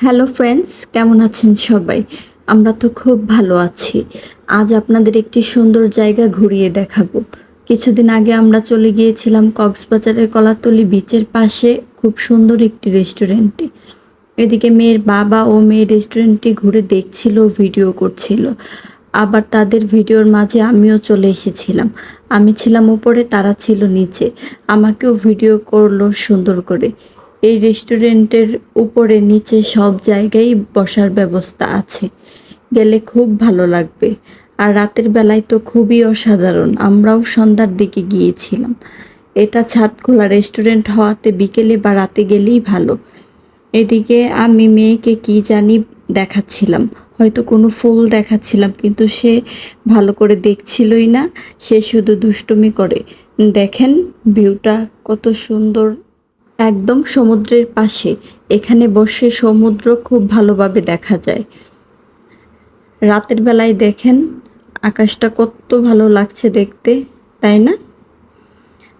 Hello friends, কেমন আছেন সবাই? আমরা তো খুব ভালো আছি। আজ আপনাদের একটি সুন্দর জায়গা ঘুরিয়ে দেখাবো। কিছুদিন আগে আমরা চলে গিয়েছিলাম কক্সবাজারের কলাতলি বিচের পাশে খুব সুন্দর একটি রেস্টুরেন্টে। এদিকে মেয়ের বাবা ও মেয়ে রেস্টুরেন্টটি ঘুরে দেখছিল, ভিডিও করছিল। আবার তাদের ভিডিওর মাঝে আমিও চলে এসেছিলাম। আমি ছিলাম উপরে, তারা ছিল নিচে। আমাকেও ভিডিও করলো সুন্দর করে। এই রেস্টুরেন্টের উপরে নিচে সব জায়গায় বসার ব্যবস্থা আছে। গেলে খুব ভালো লাগবে। আর রাতের বেলায় তো খুবই অসাধারণ। আমরাও সন্ধ্যার দিকে গিয়েছিলাম। এটা ছাদখোলা রেস্টুরেন্ট হওয়াতে বিকেলে বা রাতে গেলেই ভালো। এদিকে আমি মেয়েকে কি জানি দেখাচ্ছিলাম, হয়তো কোনো ফুল দেখাচ্ছিলাম, কিন্তু সে ভালো করে দেখছিলই না। সে শুধু দুষ্টুমি করে। দেখেন ভিউটা কত সুন্দর, একদম সমুদ্রের পাশে। এখানে বসে সমুদ্র খুব ভালোভাবে দেখা যায়। রাতের বেলায় দেখেন আকাশটা কত ভালো লাগছে দেখতে, তাই না?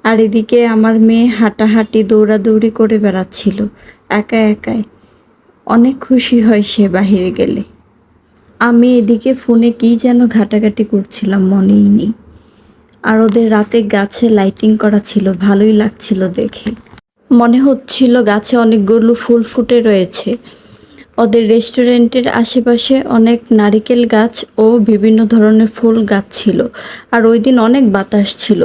আর এদিকে আমার মেয়ে হাঁটাহাঁটি দৌড়াদৌড়ি করে বেড়াচ্ছিল একা একাই। অনেক খুশি হয় সে বাহিরে গেলে। আমি এদিকে ফোনে কী যেন ঘাটাঘাটি করছিলাম, মনেই নেই। আর ওদের রাতে গাছে লাইটিং করা ছিল, ভালোই লাগছিল দেখে। মনে হচ্ছিল গাছে অনেকগুলো ফুল ফুটে রয়েছে। ওদের রেস্টুরেন্টের আশেপাশে অনেক নারিকেল গাছ ও বিভিন্ন ধরনের ফুল গাছ ছিল। আর ওই দিন অনেক বাতাস ছিল।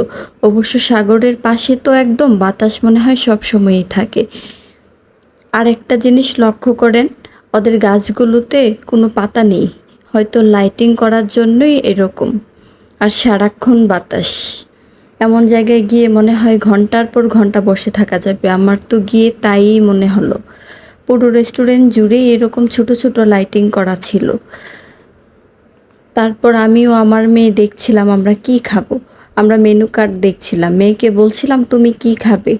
অবশ্য সাগরের পাশে তো একদম বাতাস মনে হয় সব সময়ই থাকে। আর একটা জিনিস লক্ষ্য করেন, ওদের গাছগুলোতে কোনো পাতা নেই, হয়তো লাইটিং করার জন্যই এরকম। আর সারাক্ষণ বাতাস। এমন জায়গায় গিয়ে মনে হয় ঘন্টার পর ঘন্টা বসে থাকা যাবে। আমার তো গিয়ে তাই মনে হলো। পুরো রেস্টুরেন্ট জুড়েই এরকম ছোট ছোট লাইটিং করা ছিল। তারপর আমিও আমার মেয়ে দেখছিলাম আমরা কি খাবো। আমরা মেনু কার্ড দেখছিলাম, মেয়েকে বলছিলাম তুমি কি খাবে।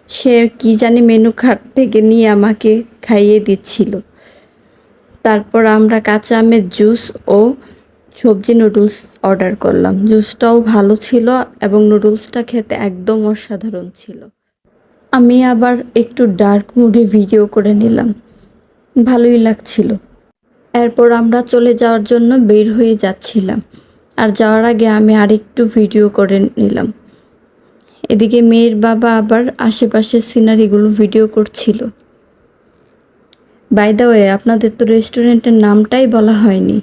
সে কি জানি মেনু কার্ড থেকে নিয়ে আমাকে খাইয়ে দিচ্ছিল। তারপর আমরা কাঁচা আমের জুস ও সবজি নুডলস অর্ডার করলাম। জুসটাও ভালো ছিল এবং নুডলসটা খেতে একদম অসাধারণ ছিল। আমি আবার একটু ডার্ক মুডে ভিডিও করে নিলাম, ভালোই লাগছিল। এরপর আমরা চলে যাওয়ার জন্য বের হয়ে যাচ্ছিলাম। আর যাওয়ার আগে আমি আরেকটু ভিডিও করে নিলাম। এদিকে মেয়ের বাবা আবার আশেপাশের সিনারিগুলো ভিডিও করছিল। বাই দ্য ওয়ে, আপনাদের তো রেস্টুরেন্টের নামটাই বলা হয়নি।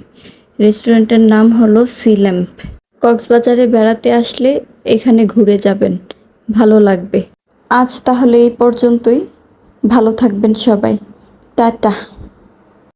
রেস্টুরেন্টের নাম হলো সি ল্যাম্প। কক্সবাজারে বেড়াতে আসলে এখানে ঘুরে যাবেন, ভালো লাগবে। আজ তাহলে এই পর্যন্তই। ভালো থাকবেন সবাই। টাটা।